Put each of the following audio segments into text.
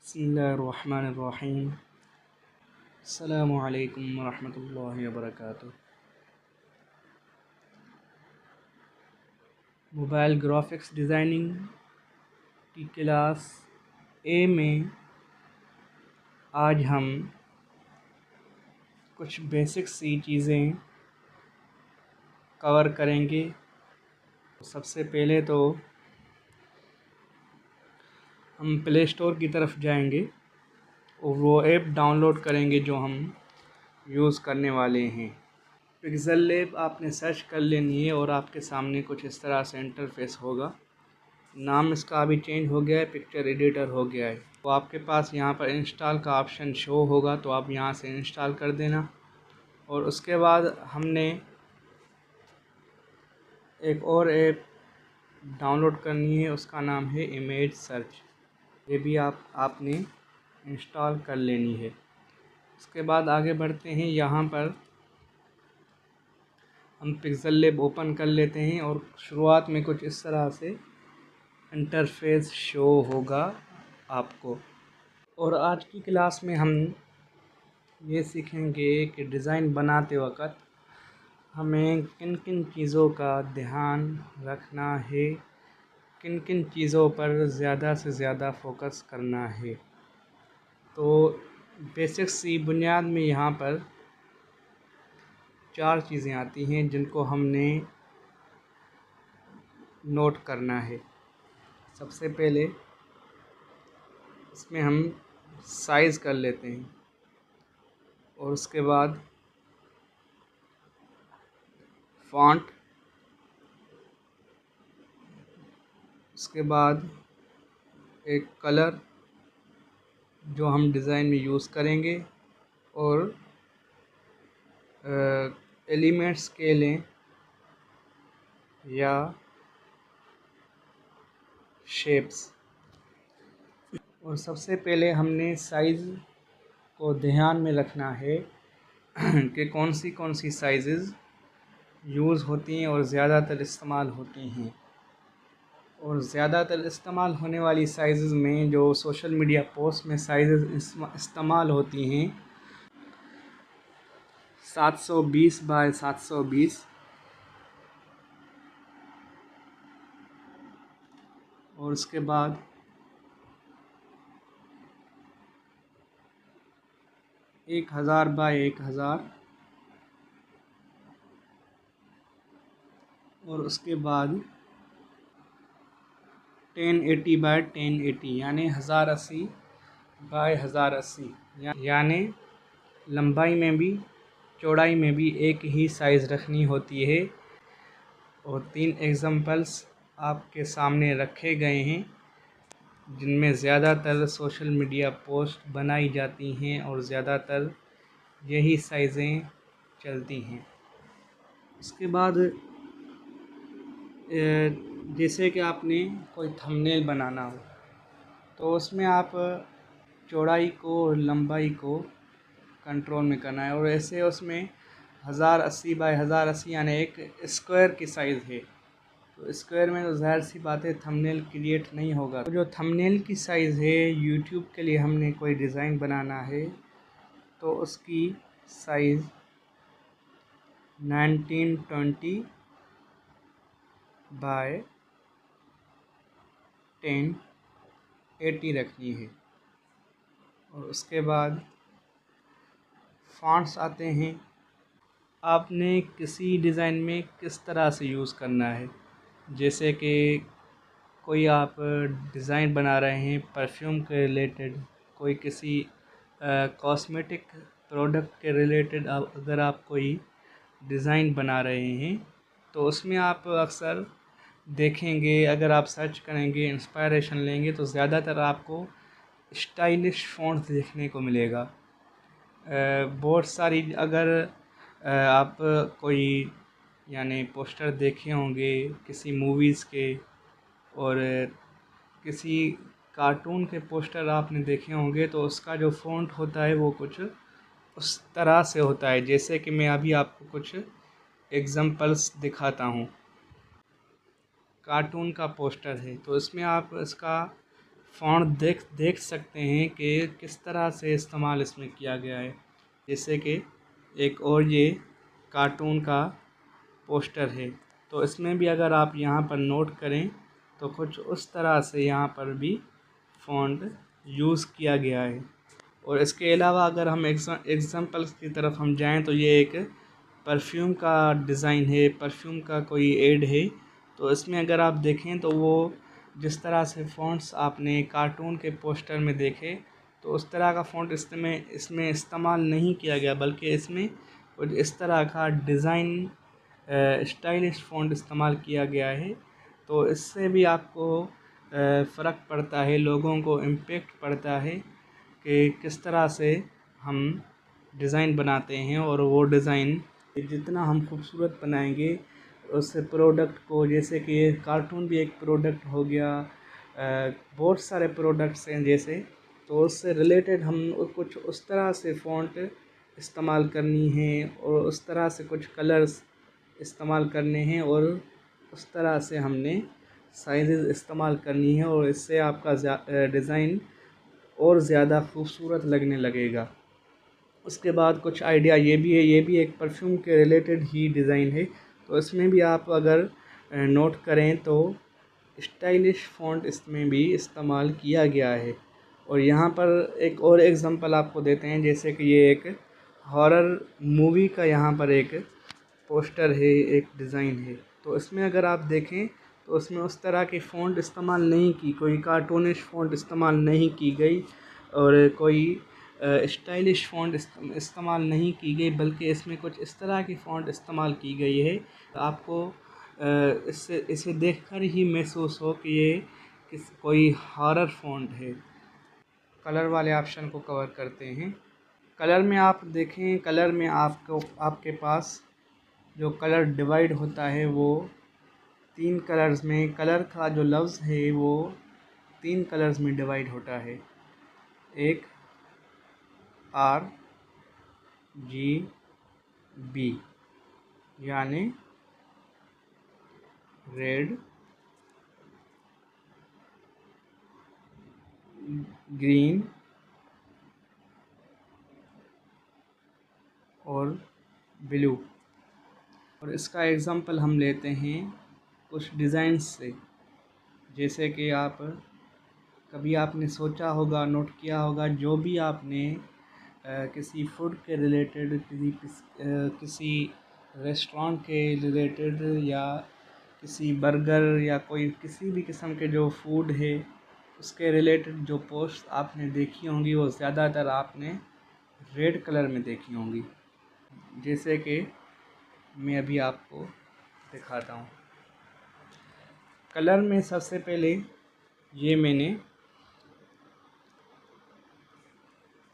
बिस्मिल्लाहिर्रहमानिर्रहीम। अस्सलामु अलैकुम वरहमतुल्लाहि वबरकातुहू। मोबाइल ग्राफिक्स डिज़ाइनिंग की क्लास ए में आज हम कुछ बेसिक सी चीज़ें कवर करेंगे। सबसे पहले तो हम प्ले स्टोर की तरफ जाएंगे और वो ऐप डाउनलोड करेंगे जो हम यूज़ करने वाले हैं। पिक्सेल लैब आपने सर्च कर लेनी है और आपके सामने कुछ इस तरह से इंटरफेस होगा। नाम इसका अभी चेंज हो गया है, पिक्चर एडिटर हो गया है। तो आपके पास यहाँ पर इंस्टॉल का ऑप्शन शो होगा, तो आप यहाँ से इंस्टॉल कर देना। और उसके बाद हमने एक और ऐप डाउनलोड करनी है, उसका नाम है इमेज सर्च। ये भी आपने इंस्टॉल कर लेनी है। उसके बाद आगे बढ़ते हैं। यहाँ पर हम पिक्सेल लैब ओपन कर लेते हैं और शुरुआत में कुछ इस तरह से इंटरफेस शो होगा आपको। और आज की क्लास में हम ये सीखेंगे कि डिज़ाइन बनाते वक़्त हमें किन किन चीज़ों का ध्यान रखना है, किन किन चीज़ों पर ज़्यादा से ज़्यादा फोकस करना है। तो बेसिक सी बुनियाद में यहाँ पर 4 चीज़ें आती हैं जिनको हमने नोट करना है। सबसे पहले इसमें हम साइज़ कर लेते हैं और उसके बाद फ़ॉन्ट, उसके बाद एक कलर जो हम डिज़ाइन में यूज़ करेंगे और एलिमेंट्स के लें या शेप्स। और सबसे पहले हमने साइज़ को ध्यान में रखना है कि कौन सी साइज़ेस यूज़ होती हैं और ज़्यादातर इस्तेमाल होती हैं। और ज़्यादातर इस्तेमाल होने वाली साइज़ेस में जो सोशल मीडिया पोस्ट में साइज़ेस इस्तेमाल होती हैं 720 बाय 720 और उसके बाद 1000 बाय 1000 और उसके बाद 1080 बाय 1080 यानी 1080 बाय 1080 यानी लंबाई में भी चौड़ाई में भी एक ही साइज़ रखनी होती है। और 3 एग्जांपल्स आपके सामने रखे गए हैं जिनमें ज़्यादातर सोशल मीडिया पोस्ट बनाई जाती हैं और ज़्यादातर यही साइज़ें चलती हैं। उसके बाद जैसे कि आपने कोई थंबनेल बनाना हो तो उसमें आप चौड़ाई को और लंबाई को कंट्रोल में करना है। और ऐसे उसमें 1080 बाय 1080 यानी एक स्क्वायर की साइज़ है, तो स्क्वायर में तो ज़ाहिर सी बात है थंबनेल क्रिएट नहीं होगा। तो जो थंबनेल की साइज़ है यूट्यूब के लिए हमने कोई डिज़ाइन बनाना है तो उसकी साइज़ 1920 बाय 1080 रखनी है। और उसके बाद फ़ॉन्ट्स आते हैं। आपने किसी डिज़ाइन में किस तरह से यूज़ करना है। जैसे कि कोई आप डिज़ाइन बना रहे हैं परफ्यूम के रिलेटेड, कोई किसी कॉस्मेटिक प्रोडक्ट के रिलेटेड अगर आप कोई डिज़ाइन बना रहे हैं तो उसमें आप अक्सर देखेंगे, अगर आप सर्च करेंगे, इंस्पायरेशन लेंगे तो ज़्यादातर आपको स्टाइलिश फ़ॉन्ट्स देखने को मिलेगा। बहुत सारी अगर आप कोई यानी पोस्टर देखे होंगे किसी मूवीज़ के और किसी कार्टून के पोस्टर आपने देखे होंगे तो उसका जो फ़ॉन्ट होता है वो कुछ उस तरह से होता है। जैसे कि मैं अभी आपको कुछ एग्जांपल्स दिखाता हूँ। कार्टून का पोस्टर है तो इसमें आप इसका फ़ॉन्ट देख देख सकते हैं कि किस तरह से इस्तेमाल इसमें किया गया है। जैसे कि एक और ये कार्टून का पोस्टर है, तो इसमें भी अगर आप यहाँ पर नोट करें तो कुछ उस तरह से यहाँ पर भी फ़ॉन्ट यूज़ किया गया है। और इसके अलावा अगर हम एग्ज़ाम्पल्स की तरफ हम जाएं तो ये एक परफ्यूम का डिज़ाइन है, परफ्यूम का कोई ऐड है। तो इसमें अगर आप देखें तो वो जिस तरह से फ़ॉन्ट्स आपने कार्टून के पोस्टर में देखे, तो उस तरह का फ़ॉन्ट इसमें इस्तेमाल नहीं किया गया, बल्कि इसमें कुछ इस तरह का डिज़ाइन स्टाइलिश फ़ॉन्ट इस्तेमाल किया गया है। तो इससे भी आपको फ़र्क पड़ता है, लोगों को इम्पेक्ट पड़ता है कि किस तरह से हम डिज़ाइन बनाते हैं, और वो डिज़ाइन जितना हम खूबसूरत बनाएंगे उस प्रोडक्ट को, जैसे कि ये कार्टून भी एक प्रोडक्ट हो गया, बहुत सारे प्रोडक्ट्स हैं जैसे, तो उससे रिलेटेड हम कुछ उस तरह से फ़ॉन्ट इस्तेमाल करनी है और उस तरह से कुछ कलर्स इस्तेमाल करने हैं और उस तरह से हमने साइज़ इस्तेमाल करनी है, और इससे आपका डिज़ाइन और ज़्यादा खूबसूरत लगने लगेगा। उसके बाद कुछ आइडिया ये भी है, ये भी एक परफ्यूम के रिलेटेड ही डिज़ाइन है। तो इसमें भी आप अगर नोट करें तो स्टाइलिश फ़ॉन्ट इसमें भी इस्तेमाल किया गया है। और यहाँ पर एक और एग्ज़ाम्पल आपको देते हैं, जैसे कि ये एक हॉरर मूवी का यहाँ पर एक पोस्टर है, एक डिज़ाइन है। तो इसमें अगर आप देखें तो उसमें उस तरह की फ़ॉन्ट इस्तेमाल नहीं की, कोई कार्टूनिश फ़ॉन्ट इस्तेमाल नहीं की गई और कोई स्टाइलिश फ़ॉन्ट इस्तेमाल नहीं की गई, बल्कि इसमें कुछ इस तरह की फ़ॉन्ट इस्तेमाल की गई है आपको इससे इसे देखकर ही महसूस हो कि ये कोई हॉरर फ़ॉन्ट है। कलर वाले ऑप्शन को कवर करते हैं। कलर में आप देखें, कलर में आपके पास जो कलर डिवाइड होता है वो 3 कलर्स में, कलर का जो लफ्ज़ है वो 3 कलर्स में डिवाइड होता है। एक RGB यानी रेड, ग्रीन और ब्लू। और इसका एग्ज़ाम्पल हम लेते हैं कुछ डिज़ाइंस से। जैसे कि कभी आपने सोचा होगा, नोट किया होगा, जो भी आपने किसी फूड के रिलेटेड, किसी रेस्टोरेंट के रिलेटेड, या किसी बर्गर या कोई किसी भी किस्म के जो फूड है उसके रिलेटेड जो पोस्ट आपने देखी होंगी, वो ज़्यादातर आपने रेड कलर में देखी होंगी। जैसे कि मैं अभी आपको दिखाता हूँ। कलर में सबसे पहले ये मैंने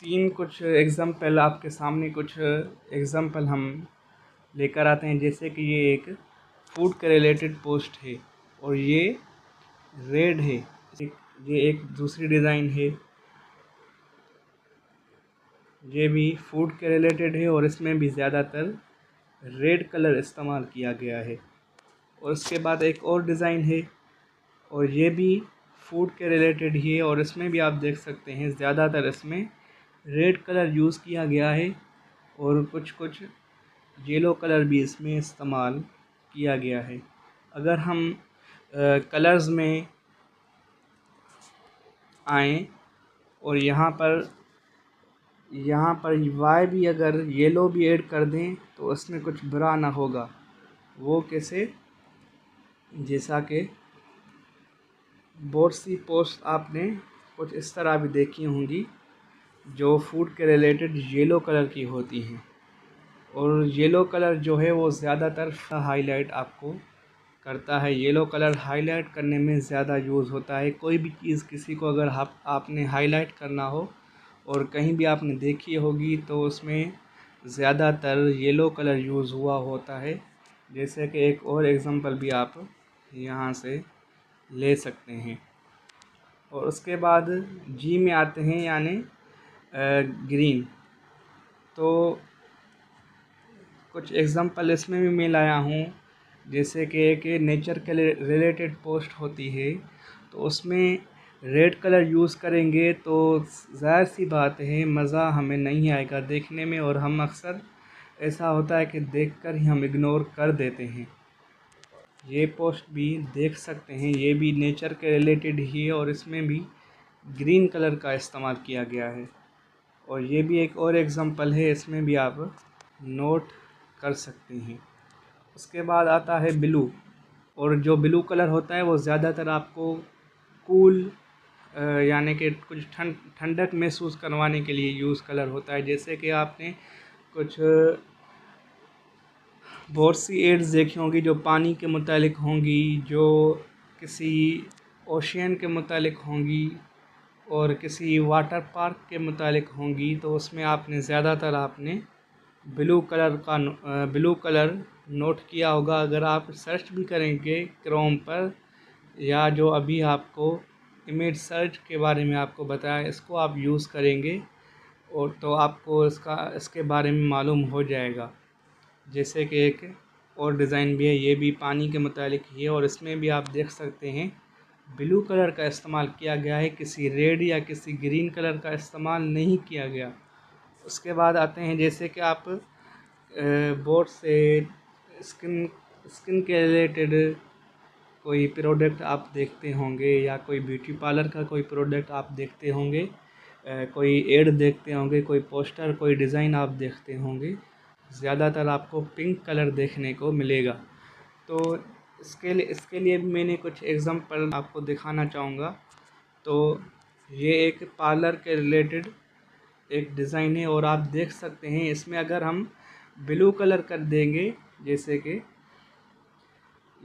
3 कुछ एग्ज़ाम्पल आपके सामने, कुछ एग्ज़ाम्पल हम लेकर आते हैं। जैसे कि ये एक फूड के रिलेटेड पोस्ट है और ये रेड है। ये एक दूसरी डिज़ाइन है, ये भी फूड के रिलेटेड है और इसमें भी ज़्यादातर रेड कलर इस्तेमाल किया गया है। और उसके बाद एक और डिज़ाइन है और ये भी फूड के रिलेटेड ही है और इसमें भी आप देख सकते हैं ज़्यादातर इसमें रेड कलर यूज़ किया गया है और कुछ कुछ येलो कलर भी इसमें इस्तेमाल किया गया है। अगर हम कलर्स में आएँ और यहाँ पर वाई भी अगर येलो भी ऐड कर दें तो उसमें कुछ बुरा ना होगा। वो कैसे? जैसा कि बहुत सी पोस्ट आपने कुछ इस तरह भी देखी होंगी जो फूड के रिलेटेड येलो कलर की होती हैं, और येलो कलर जो है वो ज़्यादातर हाईलाइट आपको करता है। येलो कलर हाईलाइट करने में ज़्यादा यूज़ होता है। कोई भी चीज़ किसी को अगर आपने हाईलाइट करना हो और कहीं भी आपने देखी होगी तो उसमें ज़्यादातर येलो कलर यूज़ हुआ होता है। जैसे कि एक और एग्ज़ाम्पल भी आप यहाँ से ले सकते हैं। और उसके बाद जी में आते हैं, यानी ग्रीन। तो कुछ एग्ज़ाम्पल इसमें भी मैं लाया हूँ। जैसे कि एक नेचर के रिलेटेड पोस्ट होती है तो उसमें रेड कलर यूज़ करेंगे तो ज़ाहिर सी बात है मज़ा हमें नहीं आएगा देखने में, और हम अक्सर ऐसा होता है कि देखकर ही हम इग्नोर कर देते हैं। ये पोस्ट भी देख सकते हैं, ये भी नेचर के रिलेटेड ही है और इसमें भी ग्रीन कलर का इस्तेमाल किया गया है। और ये भी एक और एग्ज़ाम्पल है, इसमें भी आप नोट कर सकते हैं। उसके बाद आता है ब्लू, और जो ब्लू कलर होता है वो ज़्यादातर आपको कूल यानी कि कुछ ठंडक महसूस करवाने के लिए यूज़ कलर होता है। जैसे कि आपने कुछ बहुत सी एड्स देखी होंगी जो पानी के मुतालिक होंगी, जो किसी ओशियन के मुतालिक होंगी और किसी वाटर पार्क के मुतालिक होंगी, तो उसमें आपने ज़्यादातर आपने ब्लू कलर नोट किया होगा। अगर आप सर्च भी करेंगे क्रोम पर, या जो अभी आपको इमेज सर्च के बारे में आपको बताया, इसको आप यूज़ करेंगे और तो आपको इसके बारे में मालूम हो जाएगा। जैसे कि एक और डिज़ाइन भी है, ये भी पानी के मुतालिक ही है और इसमें भी आप देख सकते हैं ब्लू कलर का इस्तेमाल किया गया है, किसी रेड या किसी ग्रीन कलर का इस्तेमाल नहीं किया गया। उसके बाद आते हैं जैसे कि आप बोर्ड से स्किन स्किन के रिलेटेड कोई प्रोडक्ट आप देखते होंगे, या कोई ब्यूटी पार्लर का कोई प्रोडक्ट आप देखते होंगे, कोई एड देखते होंगे, कोई पोस्टर, कोई डिज़ाइन आप देखते होंगे, ज़्यादातर आपको पिंक कलर देखने को मिलेगा। तो इसके लिए भी मैंने कुछ एग्ज़ाम्पल आपको दिखाना चाहूँगा। तो ये एक पार्लर के रिलेटेड एक डिज़ाइन है और आप देख सकते हैं इसमें अगर हम ब्लू कलर कर देंगे, जैसे कि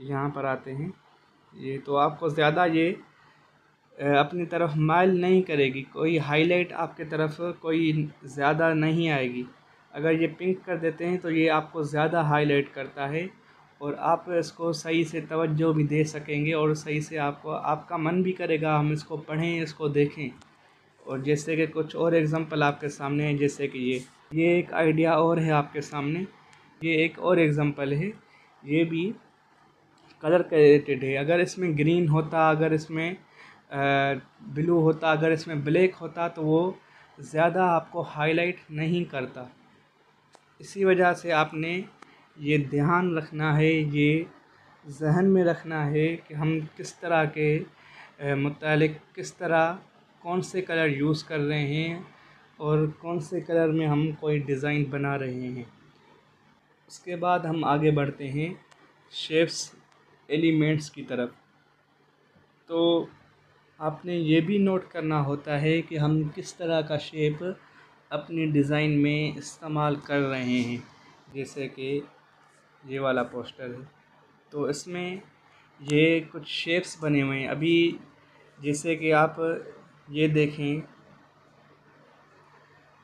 यहाँ पर आते हैं ये, तो आपको ज़्यादा ये अपनी तरफ माइल नहीं करेगी, कोई हाईलाइट आपके तरफ कोई ज़्यादा नहीं आएगी। अगर ये पिंक कर देते हैं तो ये आपको ज़्यादा हाईलाइट करता है और आप इसको सही से तवज्जो भी दे सकेंगे और सही से आपका मन भी करेगा हम इसको पढ़ें, इसको देखें। और जैसे कि कुछ और एग्ज़ाम्पल आपके सामने है, जैसे कि ये एक आइडिया और है आपके सामने, ये एक और एग्ज़ाम्पल है, ये भी कलर के रिलेटेड है। अगर इसमें ग्रीन होता, अगर इसमें ब्लू होता, अगर इसमें ब्लैक होता तो वो ज़्यादा आपको हाईलाइट नहीं करता। इसी वजह से आपने ये ध्यान रखना है, ये जहन में रखना है कि हम किस तरह के मुतालिक किस तरह कौन से कलर यूज़ कर रहे हैं और कौन से कलर में हम कोई डिज़ाइन बना रहे हैं। उसके बाद हम आगे बढ़ते हैं शेप्स एलिमेंट्स की तरफ। तो आपने ये भी नोट करना होता है कि हम किस तरह का शेप अपनी डिज़ाइन में इस्तेमाल कर रहे हैं। जैसे कि ये वाला पोस्टर है, तो इसमें ये कुछ शेप्स बने हुए हैं। अभी जैसे कि आप ये देखें,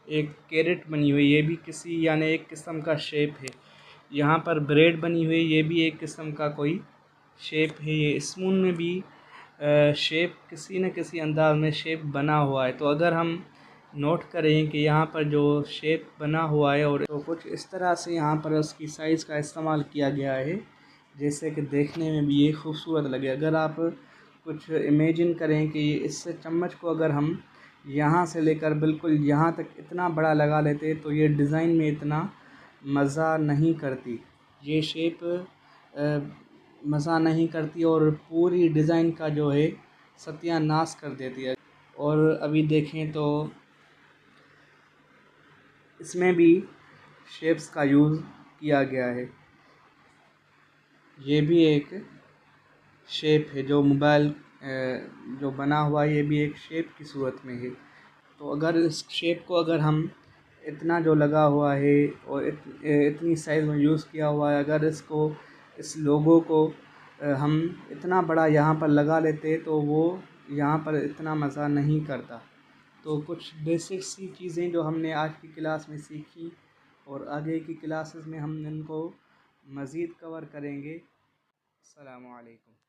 एक कैरेट बनी हुई, ये भी किसी यानी एक किस्म का शेप है। यहाँ पर ब्रेड बनी हुई, ये भी एक किस्म का कोई शेप है। ये स्पून में भी शेप किसी न किसी अंदाज में शेप बना हुआ है। तो अगर हम नोट करें कि यहाँ पर जो शेप बना हुआ है और तो कुछ इस तरह से यहाँ पर उसकी साइज़ का इस्तेमाल किया गया है, जैसे कि देखने में भी ये खूबसूरत लगे। अगर आप कुछ इमेजिन करें कि इस चम्मच को अगर हम यहाँ से लेकर बिल्कुल यहाँ तक इतना बड़ा लगा लेते तो ये डिज़ाइन में इतना मज़ा नहीं करती, ये शेप मज़ा नहीं करती और पूरी डिज़ाइन का जो है सत्यानाश कर देती है। और अभी देखें तो इसमें भी शेप्स का यूज़ किया गया है। ये भी एक शेप है जो मोबाइल जो बना हुआ है, ये भी एक शेप की सूरत में है। तो अगर इस शेप को अगर हम इतना जो लगा हुआ है और इतनी साइज़ में यूज़ किया हुआ है, अगर इस लोगो को हम इतना बड़ा यहाँ पर लगा लेते तो वो यहाँ पर इतना मज़ा नहीं करता। तो कुछ बेसिक सी चीज़ें जो हमने आज की क्लास में सीखी और आगे की क्लासेस में हम इनको मज़ीद कवर करेंगे। अस्सलामु अलैकुम।